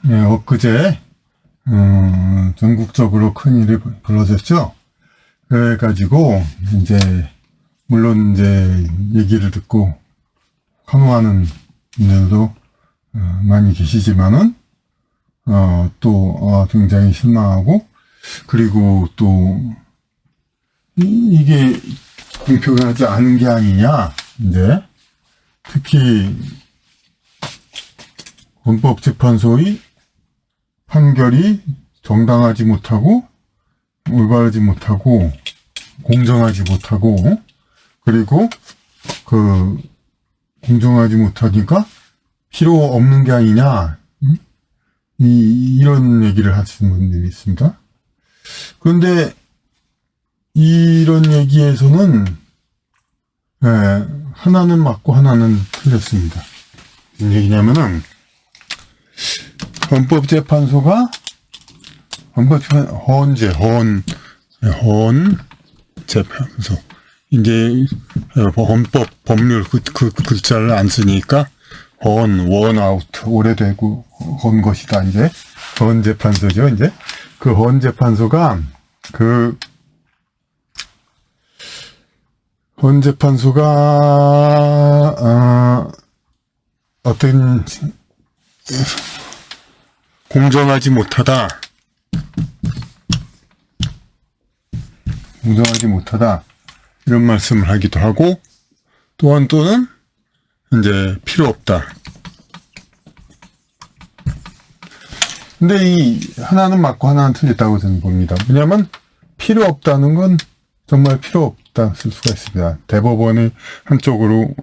예, 엊그제 전국적으로 큰일이 벌어졌죠. 그래가지고 이제 물론 이제 얘기를 듣고 환호하는 분들도 많이 계시지만은 또 굉장히 실망하고, 그리고 또 이게 공평하지 않은 게 아니냐, 이제 특히 헌법재판소의 판결이 정당하지 못하고 올바르지 못하고 공정하지 못하고, 그리고 그 공정하지 못하니까 필요 없는 게 아니냐, 이런 얘기를 하시는 분들이 있습니다. 그런데 이런 얘기에서는 하나는 맞고 하나는 틀렸습니다. 무슨 얘기냐면은 헌재판소 이제 헌법 법률 그 글자를 안 쓰니까 원아웃 오래되고 헌 것이다. 이제 헌재판소죠. 이제 그 헌재판소가 어떤 공정하지 못하다 이런 말씀을 하기도 하고, 또는 이제 필요 없다. 근데 이 하나는 맞고 하나는 틀렸다고 저는 봅니다. 왜냐하면 필요 없다는 건 정말 필요 없다 쓸 수가 있습니다. 대법원의 한쪽으로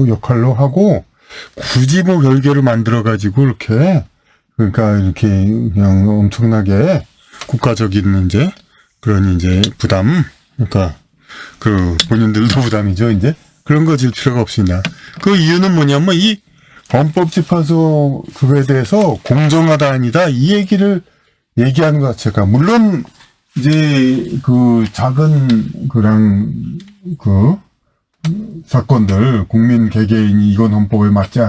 역할로 하고, 굳이 뭐 결계를 만들어 가지고 이렇게 그냥 엄청나게 국가적인 이제 그런 이제 부담, 그러니까 그 본인들도 부담이죠. 이제 그런 거 질 필요가 없습니다. 그 이유는 뭐냐면 이 헌법재판소 그거에 대해서 공정하다 아니다 이 얘기를 얘기하는 것 자체가, 물론 이제 그 작은 그 사건들, 국민 개개인이 이건 헌법에 맞지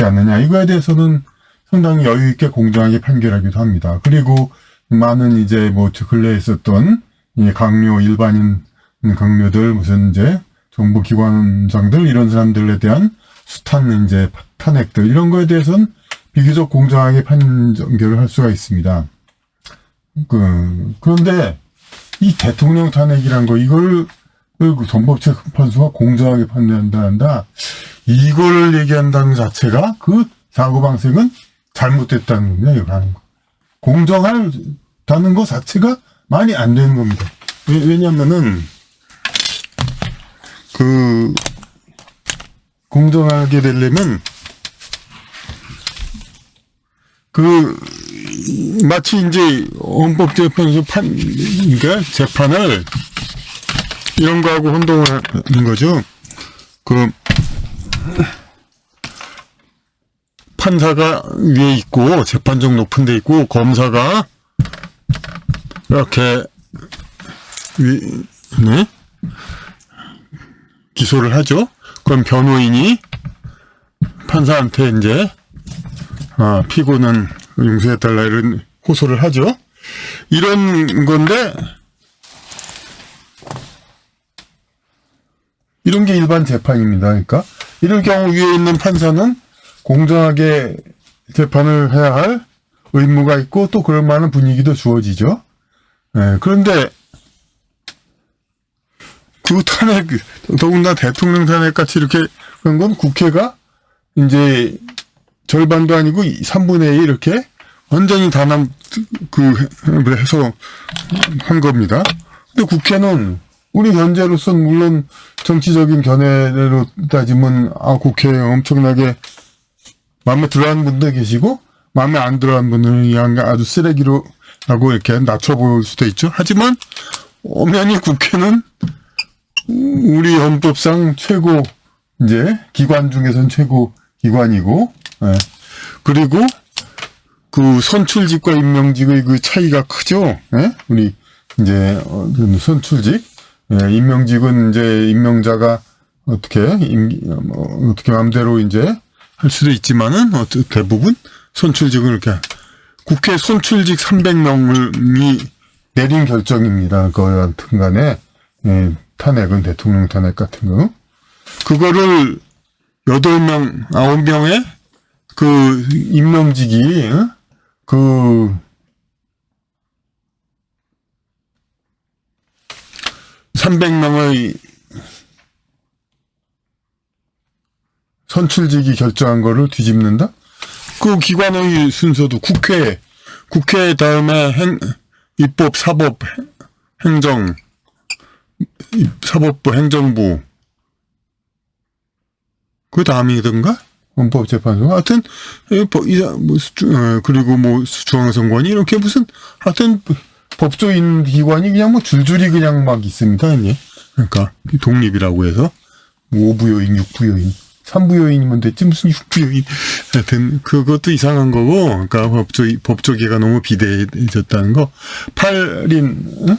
않느냐 이거에 대해서는 상당히 여유 있게 공정하게 판결하기도 합니다. 그리고 많은 이제 뭐 근래에 있었던 일반인 강요들, 무슨 이제 정부기관장들 이런 사람들에 대한 이제 탄핵들 이런 거에 대해서는 비교적 공정하게 판결을 할 수가 있습니다. 그런데 이 대통령 탄핵이란 거, 이걸 헌법재판소가 공정하게 판단한다, 이걸 얘기한다는 자체가 그 사고방식은 잘못됐다는 겁니다. 이거 하는 거. 공정하다는 것 자체가 말이 안 되는 겁니다. 왜냐면은 공정하게 되려면 마치 이제 헌법재판소 그러니까 재판을 이런 거하고 혼동을 하는 거죠. 판사가 위에 있고 재판정 높은 데 있고 검사가 이렇게 기소를 하죠. 그럼 변호인이 판사한테 이제 피고는 용서해달라 이런 호소를 하죠. 이런 건데, 이런 게 일반 재판입니다. 그러니까 이럴 경우 위에 있는 판사는 공정하게 재판을 해야 할 의무가 있고, 또 그럴 만한 분위기도 주어지죠. 그런데 그 탄핵, 더군다나 대통령 탄핵 같이 이렇게 그런 건 국회가 이제 절반도 아니고 3분의 1 이렇게 완전히 해서 한 겁니다. 근데 국회는 우리 현재로서는 물론 정치적인 견해로 따지면 국회에 엄청나게 마음에 들어하는 분도 계시고, 마음에 안 들어하는 분은 아주 쓰레기로 하고 이렇게 낮춰볼 수도 있죠. 하지만 엄연히 국회는 우리 헌법상 최고 이제 기관 중에서는 최고 기관이고, 그리고 그 선출직과 임명직의 그 차이가 크죠. 우리 이제 선출직, 임명직은 이제 임명자가 어떻게 마음대로 이제 할 수도 있지만은 대부분 선출직을 이렇게 국회 선출직 300명이 내린 결정입니다. 그 여하튼 간에 탄핵은 대통령 탄핵 같은 거 그거를 8명, 9명의 그 임명직이 그 300명의 선출직이 결정한 거를 뒤집는다? 그 기관의 순서도 국회 다음에 입법, 사법, 행정, 사법부, 행정부, 그 다음이던가? 헌법재판소. 하여튼, 그리고 뭐, 중앙선관위, 이렇게 무슨, 하여튼, 법조인 기관이 그냥 뭐 줄줄이 그냥 막 있습니다, 이제. 그러니까, 독립이라고 해서. 5부요인, 6부요인. 3부요인이면 됐지, 무슨 6부요인. 하여튼, 그것도 이상한 거고, 그러니까 법조계가 너무 비대해졌다는 거. 8인, 응?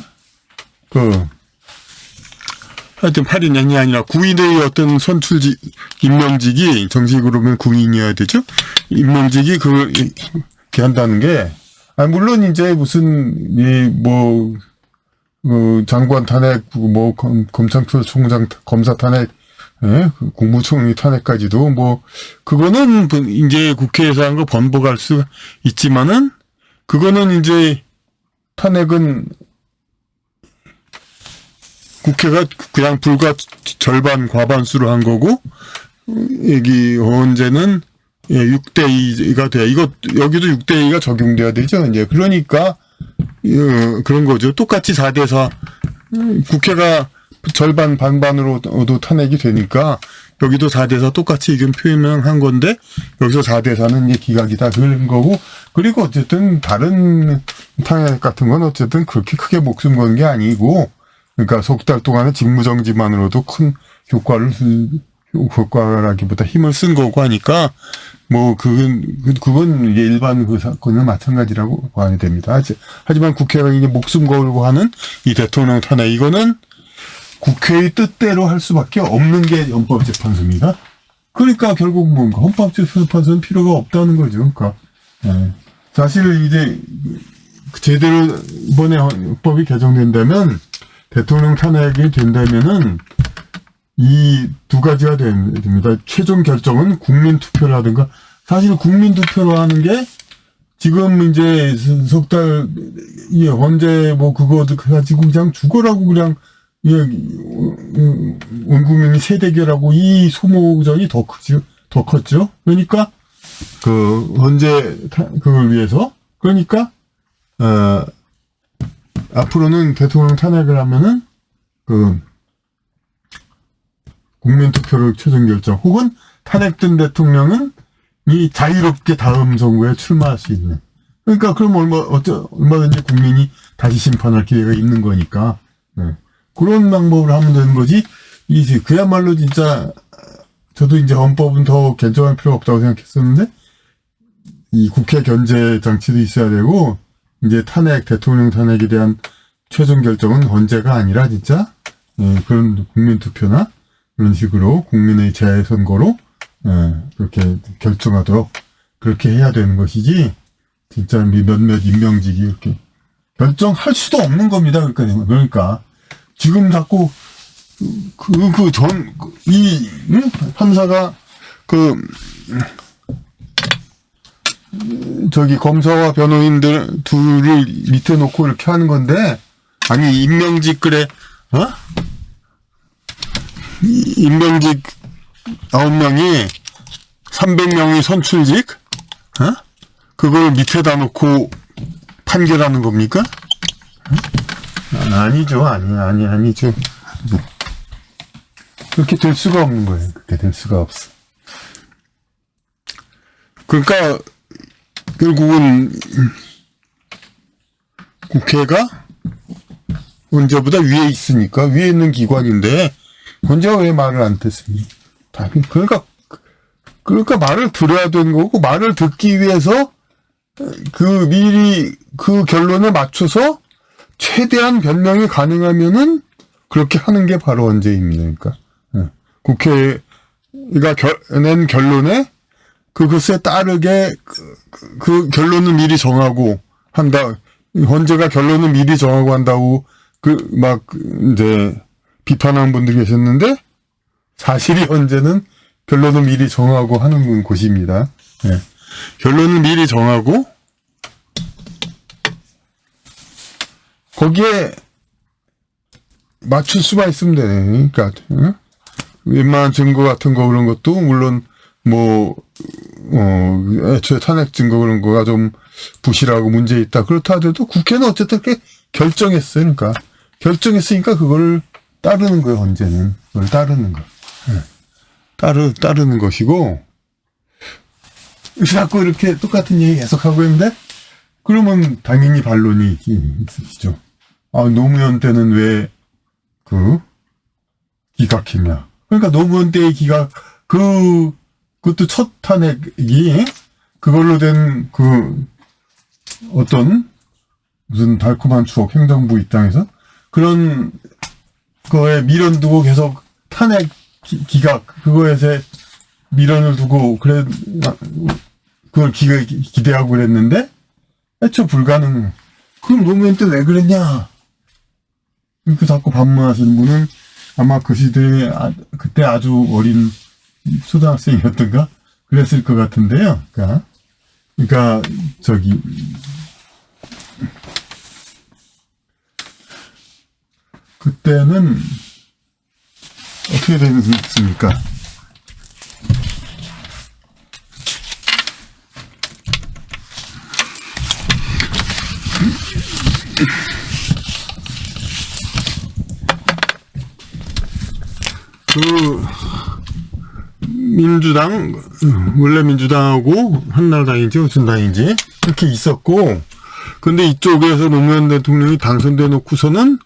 하여튼 8인이 아니라 9인의 어떤 선출직, 임명직이, 정식으로 보면 9인이어야 되죠? 임명직이 그렇게 한다는 게, 물론 이제 무슨, 장관 탄핵, 검찰총장, 검사 탄핵, 국무총리 탄핵까지도 그거는 이제 국회에서 한 거 번복할 수 있지만은, 그거는 이제 탄핵은 국회가 그냥 불과 절반 과반수로 한 거고, 여기 언제는 6대2가 돼. 여기도 6대2가 적용돼야 되죠. 이제 그러니까 그런 거죠. 똑같이 4대4 국회가 절반 반반으로도 탄핵이 되니까 여기도 4대4 똑같이 의견 표명한 건데 여기서 4대4는 이제 기각이다 그런 거고, 그리고 어쨌든 다른 탄핵 같은 건 어쨌든 그렇게 크게 목숨 거는 게 아니고, 그러니까 석 달 동안의 직무정지만으로도 큰 효과라기보다 힘을 쓴 거고 하니까, 그건 이제 일반 그 사건은 마찬가지라고 봐야 됩니다. 하지만 국회가 이제 목숨 걸고 하는 이 대통령 탄핵, 이거는 국회의 뜻대로 할 수밖에 없는 게 헌법재판소입니다. 그러니까 결국 뭔가 헌법재판소는 필요가 없다는 거죠. 그러니까, 사실 이제 제대로 이번에 헌법이 개정된다면, 대통령 탄핵이 된다면은 이 두 가지가 됩니다. 최종 결정은 국민투표라든가, 사실 국민투표로 하는 게 지금 이제 석 달, 언제 그거 가지고 그냥 죽어라고 그냥, 온 국민이 세대결하고 이 소모전이 더 컸죠. 그러니까, 그걸 위해서, 그러니까, 앞으로는 대통령 탄핵을 하면은, 국민투표로 최종 결정, 혹은 탄핵된 대통령은 이 자유롭게 다음 정부에 출마할 수 있는. 그러니까, 그럼 얼마든지 국민이 다시 심판할 기회가 있는 거니까, 그런 방법을 하면 되는 거지. 그야말로 진짜, 저도 이제 헌법은 더 개정할 필요가 없다고 생각했었는데, 이 국회 견제 장치도 있어야 되고, 이제 대통령 탄핵에 대한 최종 결정은 언제가 아니라 진짜, 그런 국민투표나 그런 식으로 국민의 재선거로, 그렇게 결정하도록 그렇게 해야 되는 것이지, 진짜 몇몇 임명직이 이렇게 결정할 수도 없는 겁니다. 그러니까, 지금 자꾸, 판사가, 검사와 변호인들 둘을 밑에 놓고 이렇게 하는 건데, 아니, 임명직, 임명직 9명이 300명이 선출직? 그걸 밑에다 놓고 판결하는 겁니까? 아니죠. 아니죠. 그렇게 될 수가 없는 거예요. 그렇게 될 수가 없어. 그러니까, 결국은, 국회가 언제보다 위에 있으니까, 위에 있는 기관인데, 언제가 왜 말을 안 듣습니까? 그러니까 말을 들어야 되는 거고, 말을 듣기 위해서, 미리 그 결론에 맞춰서, 최대한 변명이 가능하면은, 그렇게 하는 게 바로 언제입니다. 그러니까, 국회가 낸 결론에, 그것에 따르게 그 결론을 미리 정하고 한다. 헌재가 결론을 미리 정하고 한다고 이제 비판하는 분들이 계셨는데, 사실이 헌재는 결론을 미리 정하고 하는 곳입니다. 예. 결론을 미리 정하고 거기에 맞출 수만 있으면 되네. 그러니까 웬만한 증거 같은 거 그런 것도 물론 애초에 탄핵 증거 그런 거가 좀 부실하고 문제 있다. 그렇다 하더라도 국회는 어쨌든 그렇게 결정했어요. 그러니까 결정했으니까 그걸 따르는 거예요. 헌재는 그걸 따르는 거. 따르는 것이고, 자꾸 이렇게 똑같은 얘기 계속하고 있는데, 그러면 당연히 반론이 있으시죠. 노무현 때는 왜 기각했냐. 그러니까 노무현 때의 기각, 그것도 첫 탄핵이 그걸로 된 어떤 무슨 달콤한 추억, 행정부 입장에서 그런 거에 미련 두고 계속 탄핵 기각, 그거에 미련을 두고, 그걸 기대하고 그랬는데, 애초 불가능. 그럼 노무현 때 왜 그랬냐? 이렇게 자꾸 반문하시는 분은 아마 그 시대에, 그때 아주 어린 초등학생이었던가? 그랬을 것 같은데요. 그러니까, 그때는, 어떻게 됐습니까? 민주당, 원래 민주당하고 한나라당인지 무슨 당인지 이렇게 있었고, 근데 이쪽에서 노무현 대통령이 당선돼 놓고서는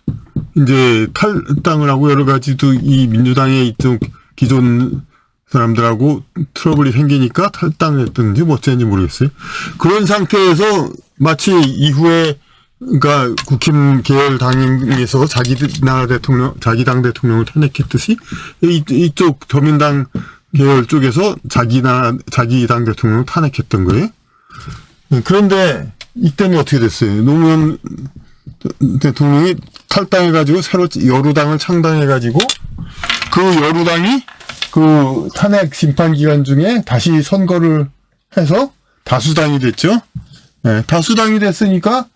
이제 탈당을 하고 여러 가지도 이 민주당의 이쪽 기존 사람들하고 트러블이 생기니까 탈당을 했던지 뭐 어쩐지 모르겠어요. 그런 상태에서 마치 이후에 그러니까 국힘 계열 당에서 자기 당 대통령을 탄핵했듯이 이쪽 더민당 계열 쪽에서 자기 당 대통령을 탄핵했던 거예요. 그런데 이때는 어떻게 됐어요? 노무현 대통령이 탈당해가지고 새로 여루당을 창당해가지고 그 여루당이 그 탄핵 심판 기간 중에 다시 선거를 해서 다수당이 됐죠. 네, 다수당이 됐으니까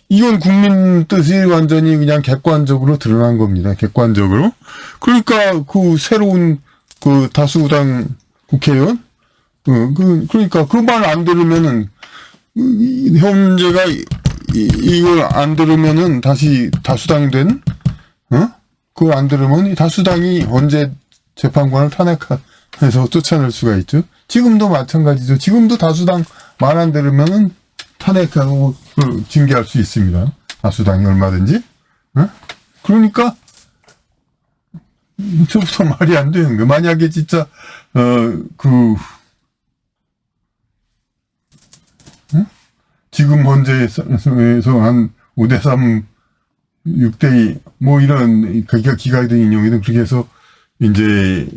이건 국민 뜻이 완전히 그냥 객관적으로 드러난 겁니다. 객관적으로. 그러니까 그 새로운 그 다수당 국회의원, 그러니까 그 말 안 들으면은 현재가 이걸 안 들으면은 다시 다수당 된, 그걸 안 들으면 이 다수당이 언제 재판관을 탄핵해서 쫓아낼 수가 있죠. 지금도 마찬가지죠. 지금도 다수당 말 안 들으면은 탄핵하고 징계할 수 있습니다. 다수당이 얼마든지. 그러니까 저부터 말이 안 되는 거. 만약에 진짜 지금 현재에서 한 5대3, 6대2 뭐 이런 기각된 인용이든 그렇게 해서 이제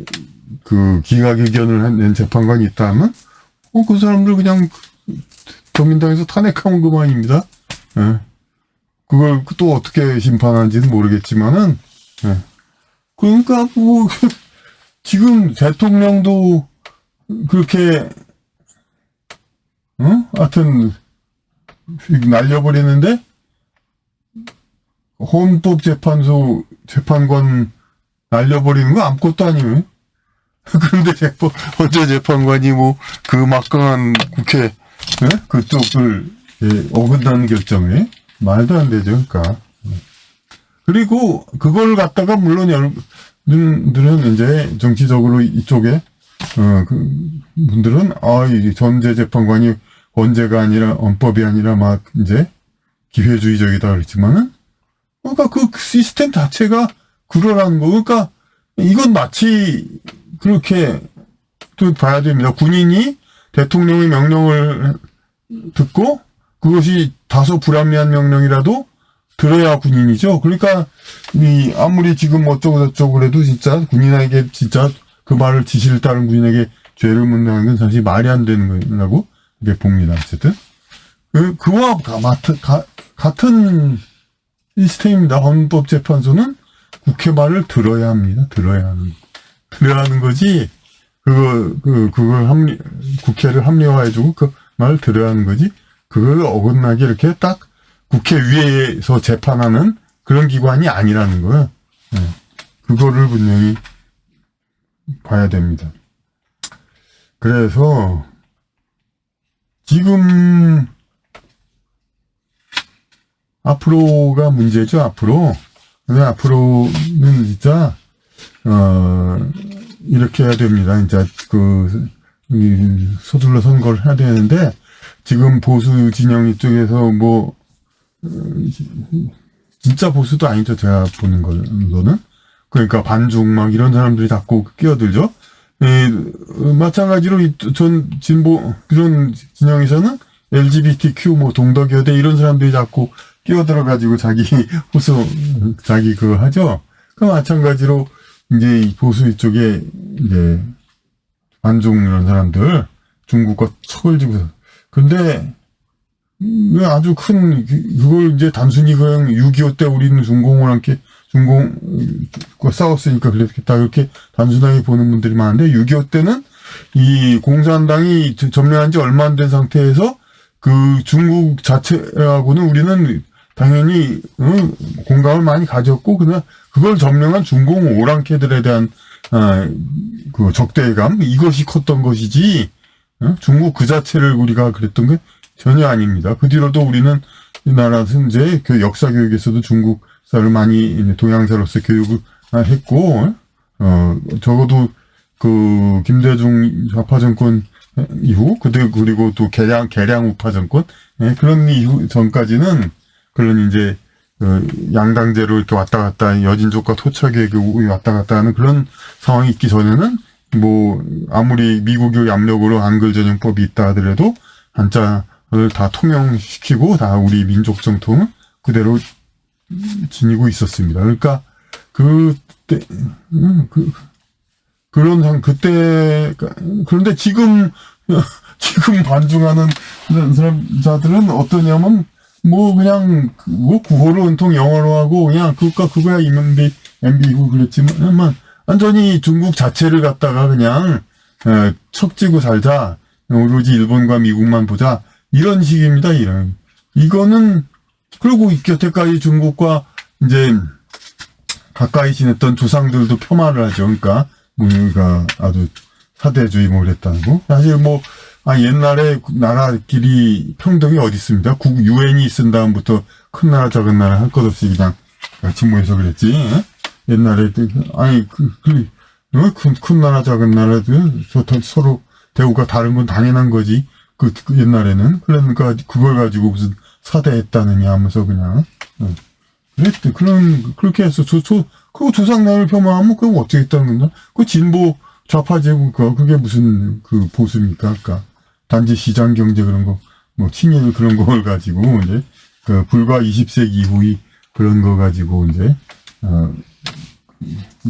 그 기각 의견을 낸 재판관이 있다면 그 사람들 그냥 더민당에서 탄핵하면 그만입니다. 예. 그걸 또 어떻게 심판하는지는 모르겠지만은, 예. 그러니까 뭐 지금 대통령도 그렇게 하여튼 날려버리는데 헌법재판소 재판관 날려버리는 거 아무것도 아니에요. 그런데 헌재 재판관이 뭐 그 막강한 국회 그쪽을 어긋나는 결정에 말도 안 되죠. 그러니까. 그리고 그걸 갖다가 물론 여러분들은 이제 정치적으로 이쪽에 분들은 이 전제 재판관이 헌재가 아니라 헌법이 아니라 막 이제 기회주의적이다 그랬지만은 그러니까 그 시스템 자체가 그러라는 거. 그러니까 이건 마치 그렇게 또 봐야 됩니다. 군인이 대통령의 명령을 듣고 그것이 다소 불합리한 명령이라도 들어야 군인이죠. 그러니까 아무리 지금 어쩌고 저쩌고 그래도 진짜 군인에게 진짜 그 말을 지시를 따른 군인에게 죄를 묻는 건 사실 말이 안 되는 거라고 이렇게 봅니다. 어쨌든 그와 같은 시스템입니다. 헌법재판소는 국회 말을 들어야 합니다. 들어야 하는 거지. 국회를 합리화해주고 그 말을 들어야 하는 거지. 그걸 어긋나게 이렇게 딱 국회 위에서 재판하는 그런 기관이 아니라는 거예요. 네. 그거를 분명히 봐야 됩니다. 그래서 지금 앞으로가 문제죠. 근데 앞으로는 진짜 이렇게 해야 됩니다. 이제 서둘러 선거를 해야 되는데 지금 보수 진영 이쪽에서 진짜 보수도 아니죠. 제가 보는 거는. 그러니까 반중 막 이런 사람들이 자꾸 끼어들죠. 마찬가지로 전 진보 그런 진영에서는 LGBTQ 동덕여대 이런 사람들이 자꾸 끼어들어가지고 자기 그거 하죠. 그 마찬가지로 이제 보수 이쪽에 이제 반중 이런 사람들 중국과 척을 지고 근데 아주 큰 그걸 이제 단순히 그냥 6.25 때 우리는 중공과 싸웠으니까 그랬겠다 이렇게 단순하게 보는 분들이 많은데 6.25 때는 이 공산당이 점령한 지 얼마 안 된 상태에서 그 중국 자체하고는 우리는 당연히 공감을 많이 가졌고 그냥 그걸 점령한 중공 오랑캐들에 대한 그 적대감 이것이 컸던 것이지 중국 그 자체를 우리가 그랬던 게 전혀 아닙니다. 그 뒤로도 우리는 이 나라에서 이제 그 역사 교육에서도 중국사를 많이 동양사로서 교육을 했고 적어도 그 김대중 좌파 정권 이후 그리고 또 개량 우파 정권 그런 이후 전까지는 그런 이제 양당제로 이렇게 왔다 갔다 여진족과 토착의 왔다 갔다 하는 그런 상황이 있기 전에는 아무리 미국의 압력으로 한글 전용법이 있다 하더라도 한자를 다 통용시키고 다 우리 민족 정통을 그대로 지니고 있었습니다. 그러니까 그때 그런데 지금 반중하는 사람들은 어떠냐면 그냥 구호로 온통 영어로 하고 그냥 그거야 MB고 그랬지만 완전히 중국 자체를 갖다가 그냥 척지고 살자 오로지 일본과 미국만 보자 이런 식입니다. 이거는 그리고 여태까지 중국과 이제 가까이 지냈던 조상들도 폄하를 하죠. 그러니까 우리가 아주 사대주의 그랬다는 거. 사실 옛날에 나라끼리 평등이 어디 있습니다. 유엔이 있은 다음부터 큰 나라 작은 나라 할 것 없이 그냥 같이 모여서 그랬지. 옛날에 큰 나라 작은 나라들 서로 대우가 다른 건 당연한 거지. 그 옛날에는 그러니까 그걸 가지고 무슨 사대했다느냐 하면서 그냥 그랬대. 그렇게 해서 그거 조상나라를 폄하하면 그럼 어떻게 했다는 건가? 그 진보 좌파 제국가 그게 무슨 보수입니까? 그러니까 단지 시장 경제 그런 거 친일 그런 걸 가지고 이제 불과 20세기 이후의 그런 거 가지고 이제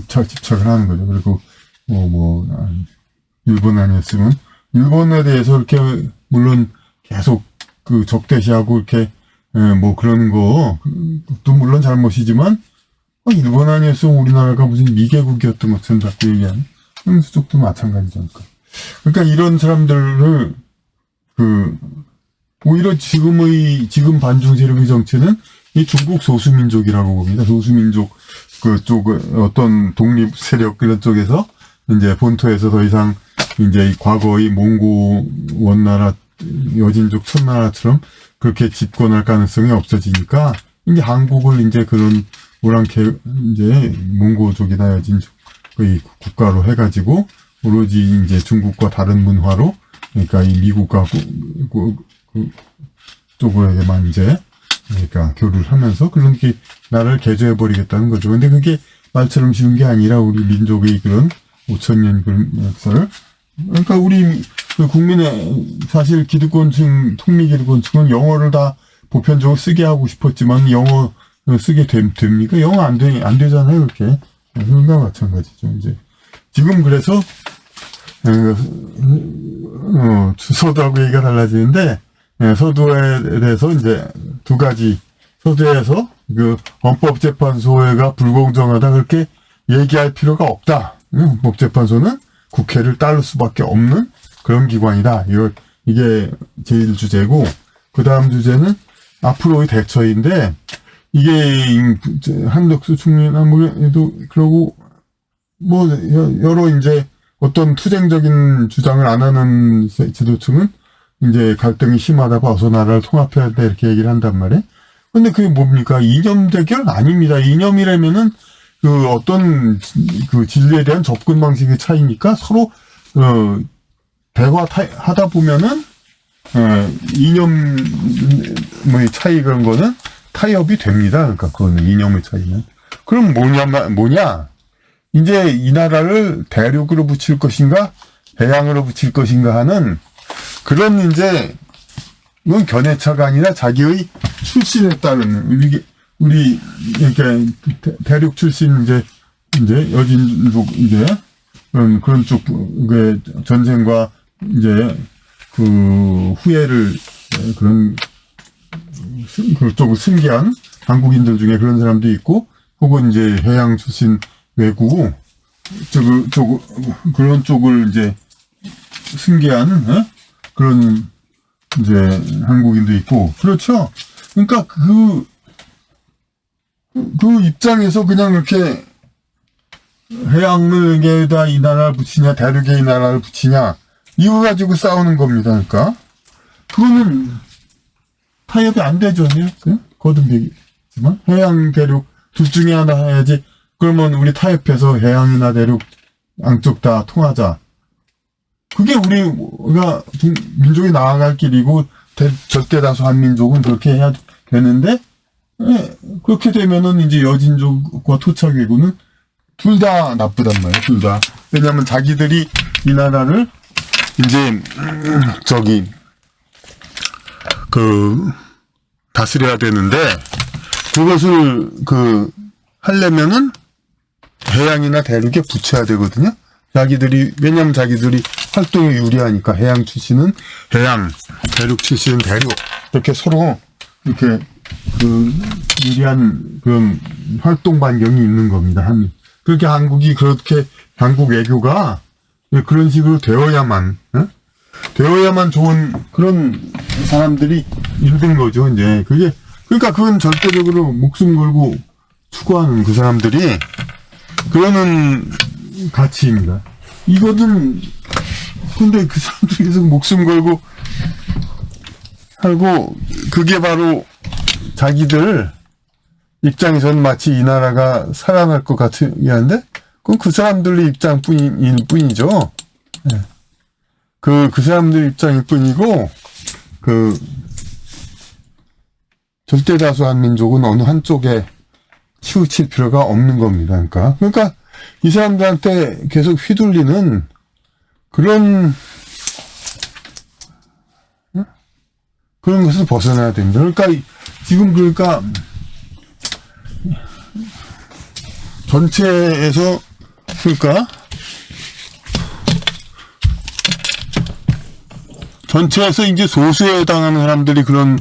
집착을 하는 거죠. 그리고 일본 아니었으면 일본에 대해서 이렇게 물론 계속 적대시하고 이렇게 그런 거도 물론 잘못이지만 일본 아니었으면 우리나라가 무슨 미개국이었던 것처럼 자꾸 얘기하는 쪽도 마찬가지죠. 그러니까 이런 사람들을 오히려 지금 반중 세력의 정체는 이 중국 소수민족이라고 봅니다. 소수민족 그쪽 어떤 독립 세력 그런 쪽에서 이제 본토에서 더 이상 이제 과거의 몽고 원나라 여진족 천나라처럼 그렇게 집권할 가능성이 없어지니까 이제 한국을 이제 그런 오랑캐 이제 몽고족이나 여진족의 국가로 해가지고 오로지 이제 중국과 다른 문화로 그러니까 이 미국과 쪽으로에만 이제 그러니까 교류를 하면서 그렇게 나라를 개조해버리겠다는 거죠. 근데 그게 말처럼 쉬운 게 아니라 우리 민족의 그런 5,000년 그런 역사를 그러니까 우리 국민의 사실 기득권층, 통미기득권층은 영어를 다 보편적으로 쓰게 하고 싶었지만 영어 쓰게 됩니까? 영어 안 되잖아요, 그렇게. 그런가 마찬가지죠, 이제. 지금 그래서 서두하고 얘기가 달라지는데, 서두에 대해서 이제 두 가지, 서두에서 그 헌법재판소가 불공정하다 그렇게 얘기할 필요가 없다. 헌법재판소는 국회를 따를 수밖에 없는 그런 기관이다. 이게 제일 주제고, 그 다음 주제는 앞으로의 대처인데, 이게 한덕수 총리나 뭐도 그러고 뭐 여러 이제 어떤 투쟁적인 주장을 안 하는 지도층은 이제 갈등이 심하다 봐서 나라를 통합해야 돼 이렇게 얘기를 한단 말이에요. 근데 그게 뭡니까? 이념 대결 아닙니다. 이념이라면은 그 어떤 그 진리에 대한 접근 방식의 차이니까 서로 대화하다 보면은 이념의 차이 그런 거는 타협이 됩니다. 그러니까 그거는 이념의 차이는. 그럼 뭐냐? 이제 이 나라를 대륙으로 붙일 것인가, 해양으로 붙일 것인가 하는 그런 이제 이건 견해차가 아니라 자기의 출신에 따른 우리 이렇게 대륙 출신 이제 여진족 이제 그런 쪽의 전쟁과 이제 그 후예를 그런 그쪽을 승계한 한국인들 중에 그런 사람도 있고, 혹은 이제 해양 출신 외국 그런 쪽을 이제 승계한 그런 이제 한국인도 있고, 그렇죠. 그러니까 그 입장에서 그냥 이렇게 해양에다 이 나라를 붙이냐, 대륙에 이 나라를 붙이냐, 이거 가지고 싸우는 겁니다. 그러니까 그거는 타협이 안 되죠. 거듭되지만 해양, 대륙 둘 중에 하나 해야지. 그러면 우리 타협해서 해양이나 대륙 양쪽 다 통하자. 그게 우리가 민족이 나아갈 길이고 절대 다수 한민족은 그렇게 해야 되는데, 그렇게 되면은 이제 여진족과 토착외구는 둘 다 나쁘단 말이에요. 둘 다. 왜냐하면 자기들이 이 나라를 이제 다스려야 되는데, 그것을 하려면은 해양이나 대륙에 붙여야 되거든요. 왜냐면 자기들이 활동이 유리하니까, 해양 출신은 해양, 대륙 출신은 대륙, 이렇게 서로 이렇게 유리한 그런 활동 반경이 있는 겁니다. 그렇게 한국 외교가 그런 식으로 되어야만 좋은 그런 사람들이 있는 거죠. 이제 그러니까 그건 절대적으로 목숨 걸고 추구하는 그 사람들이 그러는 가치입니다. 이거는 근데 그 사람들이 계속 목숨 걸고 하고, 그게 바로 자기들 입장에서는 마치 이 나라가 살아날 것 같이 하는데, 그건 그 사람들의 입장뿐일 뿐이죠. 네. 그 사람들 입장일 뿐이고, 절대 다수 한민족은 어느 한쪽에 치우칠 필요가 없는 겁니다. 그러니까 이 사람들한테 계속 휘둘리는 그런 것을 벗어나야 됩니다. 지금 전체에서 전체에서 이제 소수에 해당하는 사람들이 그런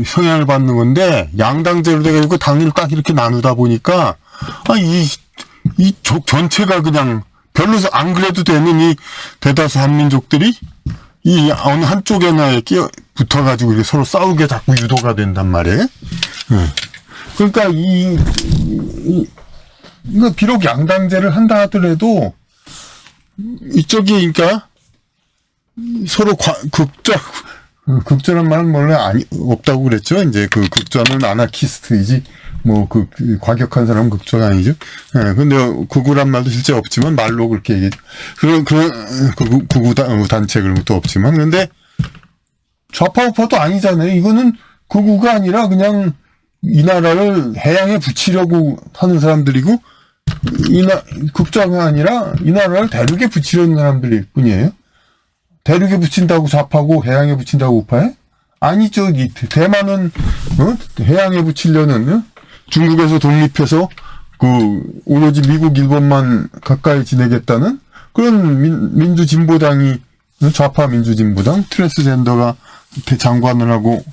성향을 받는 건데, 양당제로 돼가지고 당을 딱 이렇게 나누다 보니까 전체가 그냥 별로 안 그래도 되는 이 대다수 한민족들이 이 어느 한쪽에나 붙어가지고 서로 싸우게 자꾸 유도가 된단 말이에요. 그러니까 이거 비록 양당제를 한다 하더라도 이쪽이 그러니까 서로 극전한 말은 원래 없다고 그랬죠. 이제 극전은 아나키스트이지, 과격한 사람은 극전 아니죠. 근데 극우란 말도 실제 없지만 말로 그렇게 얘기해. 그런 극우 단체 그런 것도 없지만, 근데 좌파 우파도 아니잖아요. 이거는 극우가 아니라 그냥 이 나라를 해양에 붙이려고 하는 사람들이고, 극좌가 아니라 이 나라를 대륙에 붙이려는 사람들일 뿐이에요. 대륙에 붙인다고 좌파고 해양에 붙인다고 우파해? 아니죠. 대만은 해양에 붙이려는, 중국에서 독립해서 오로지 미국 일본만 가까이 지내겠다는 그런 민주진보당이, 좌파 민주진보당, 트랜스젠더가 장관을 하고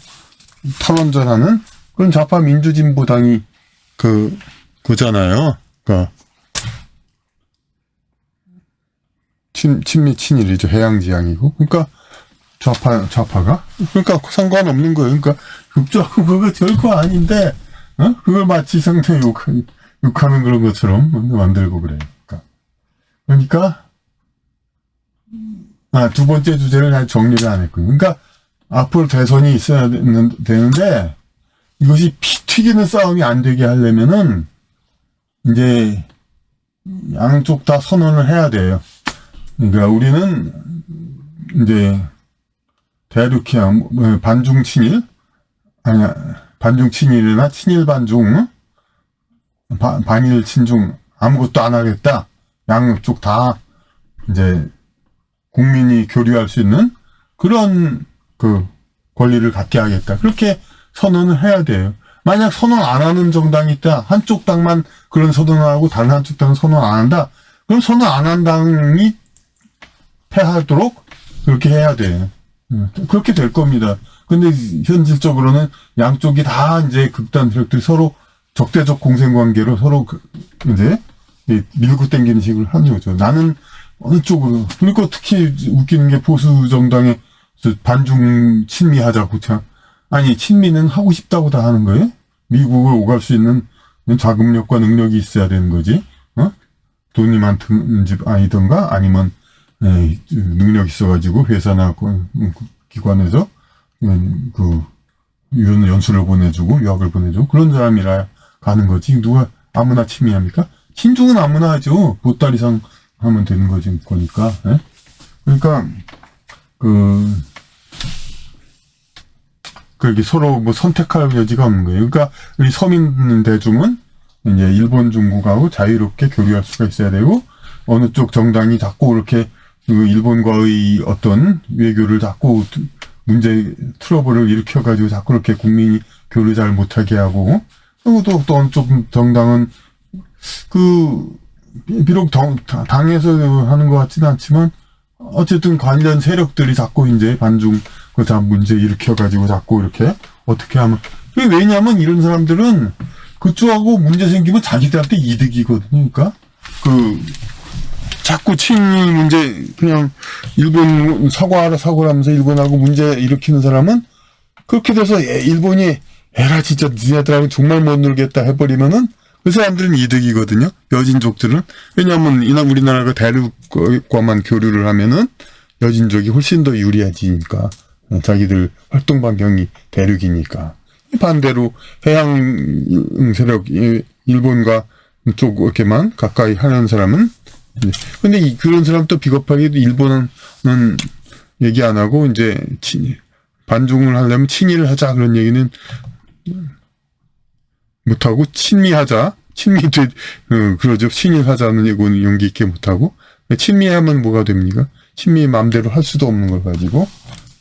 탈원전하는 그런 좌파 민주진보당이 그잖아요. 그러니까 친미 친일이죠. 해양지향이고. 그러니까 좌파가 그러니까 상관없는 거예요. 그러니까 극조하고 그거 별거 아닌데 그걸 마치 상당히 욕하는 그런 것처럼 만들고 그래요. 그러니까 두 번째 주제를 아직 정리를 안 했고요. 그러니까 앞으로 대선이 있어야 되는데 이것이 피 튀기는 싸움이 안 되게 하려면은 이제 양쪽 다 선언을 해야 돼요. 그러니까 우리는 이제 대륙형 반중 친일 아니야 반중 친일이나 친일 반중 반일 친중 아무것도 안 하겠다. 양쪽 다 이제 국민이 교류할 수 있는 그런 권리를 갖게 하겠다. 그렇게 선언을 해야 돼요. 만약 선언 안 하는 정당이 있다. 한쪽 당만 그런 선언을 하고 다른 한쪽 당은 선언 안 한다. 그럼 선언 안 한 당이 패하도록 그렇게 해야 돼요. 그렇게 될 겁니다. 근데 현실적으로는 양쪽이 다 이제 극단 세력들이 서로 적대적 공생 관계로 서로 이제 밀고 당기는 식으로 하는 거죠. 나는 어느 쪽으로. 그러니까 특히 웃기는 게 보수 정당의 반중 친미하자고 참. 아니 친미는 하고 싶다고 다 하는 거예요? 미국을 오갈 수 있는 자금력과 능력이 있어야 되는 거지. 돈이 많든 집 아니던가 아니면 능력 있어가지고 회사나 기관에서 이런 연수를 보내주고 유학을 보내주고 그런 사람이라 가는 거지. 누가 아무나 친미합니까? 친중은 아무나 하죠. 보따리상 하면 되는 거지 거니까. 그러니까 그게 서로 뭐 선택할 여지가 없는 거예요. 그러니까 우리 서민 대중은 이제 일본 중국하고 자유롭게 교류할 수가 있어야 되고 어느 쪽 정당이 자꾸 이렇게 일본과의 어떤 외교를 자꾸 문제 트러블을 일으켜가지고 자꾸 이렇게 국민이 교류 잘 못하게 하고 또 어느 쪽 정당은 비록 당에서 하는 것 같지는 않지만 어쨌든 관련 세력들이 자꾸 이제 반중 다 문제 일으켜가지고 자꾸 이렇게 어떻게 하면 왜냐하면 이런 사람들은 그쪽하고 문제 생기면 자기들한테 이득이거든요. 그러니까 자꾸 친미 문제 그냥 일본 사과를 하면서 일본하고 문제 일으키는 사람은 그렇게 돼서 일본이 에라 진짜 니네들하고 정말 못 놀겠다 해버리면은 그 사람들은 이득이거든요. 여진족들은. 왜냐하면 우리나라가 대륙과만 교류를 하면은 여진족이 훨씬 더 유리해지니까. 자기들 활동 반경이 대륙이니까. 반대로 해양 세력 일본과 쪽에만 가까이 하는 사람은 근데 그런 사람도 비겁하게도 일본은 얘기 안 하고 이제 반중을 하려면 친일을 하자 그런 얘기는 못하고 친미하자 그러죠. 친일하자는 얘기는 용기 있게 못하고 친미하면 뭐가 됩니까? 친미 마음대로 할 수도 없는 걸 가지고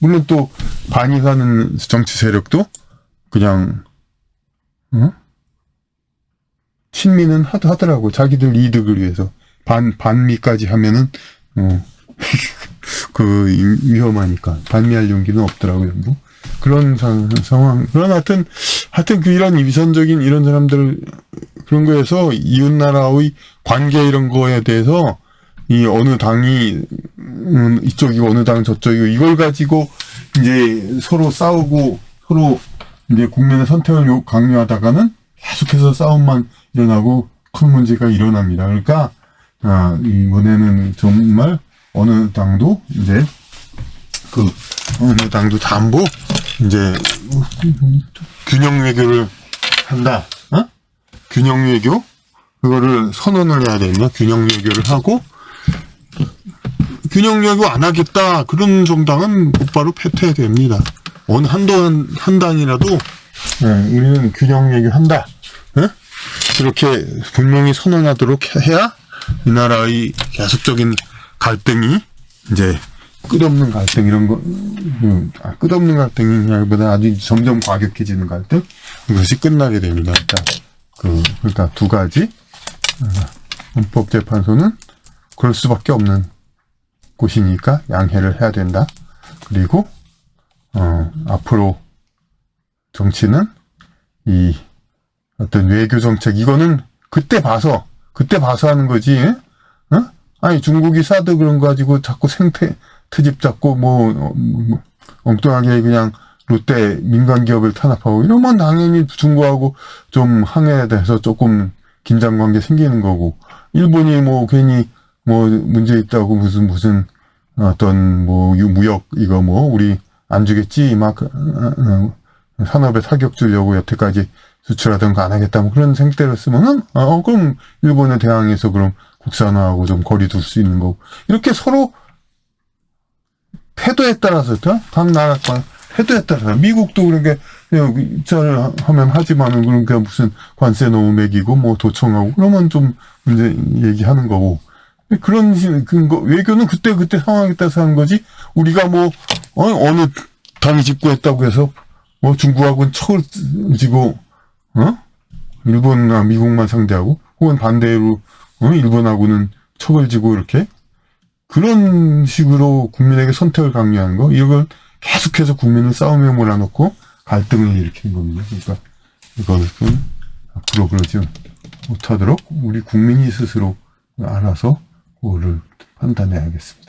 물론 또 반일하는 정치 세력도 그냥 친미는 하더라고. 자기들 이득을 위해서 반미까지 하면은 위험하니까 반미할 용기는 없더라고요. 뭐 그런 상황. 그런 하여튼 이런 위선적인 이런 사람들 그런 거에서 이웃 나라의 관계 이런 거에 대해서 이 어느 당이 이쪽이고 어느 당은 저쪽이고 이걸 가지고 이제 서로 싸우고 서로 이제 국민의 선택을 강요하다가는 계속해서 싸움만 일어나고 큰 문제가 일어납니다. 그러니까 이번에는 정말 어느 당도 이제 어느 당도 담보 이제 균형 외교를 한다. 균형 외교 그거를 선언을 해야 됩니다. 균형 외교를 하고 균형 외교 안 하겠다 그런 정당은 곧바로 패퇴해야 됩니다. 어느 한 당이라도 우리는 균형 외교 한다. 그렇게 분명히 선언하도록 해야 이 나라의 계속적인 갈등이 이제 끝없는 갈등 이런 거 끝없는 갈등이라기보다 아주 점점 과격해지는 갈등 이것이 끝나게 됩니다. 그러니까 두 가지 헌법재판소는 그럴 수밖에 없는 곳이니까 양해를 해야 된다. 그리고 앞으로 정치는 이 어떤 외교 정책 이거는 그때 봐서 하는 거지. 어? 아니 중국이 사드 그런 거 가지고 자꾸 생태 트집 잡고 엉뚱하게 그냥 롯데 민간 기업을 탄압하고 이러면 당연히 중국하고 좀 항해돼서 조금 긴장 관계 생기는 거고, 일본이 뭐 괜히 뭐 문제 있다고 무슨 어떤 뭐 무역 이거 뭐 우리 안 주겠지 막 산업에 타격 주려고 여태까지 수출하던 거 안 하겠다 뭐 그런 생태를 쓰면은 그럼 일본에 대항해서 그럼 국산화하고 좀 거리 둘 수 있는 거고, 이렇게 서로 태도에 따라서 각 나라 태도에 따라서 미국도 그렇게 입찰을 하면 하지만은 그러니까 무슨 관세 너무 매기고 뭐 도청하고 그러면 좀 문제 얘기하는 거고, 그런 외교는 그때 상황에 따라서 하는 거지. 우리가 뭐 어느 당이 집권했다고 해서 뭐 중국하고는 척을 지고 일본과 미국만 상대하고 혹은 반대로 일본하고는 척을 지고 이렇게 그런 식으로 국민에게 선택을 강요하는 거, 이걸 계속해서 국민을 싸움에 몰아넣고 갈등을 일으키는 겁니다. 그러니까 이것은 앞으로 그러지 못하도록 우리 국민이 스스로 알아서 그거를 판단해야겠습니다.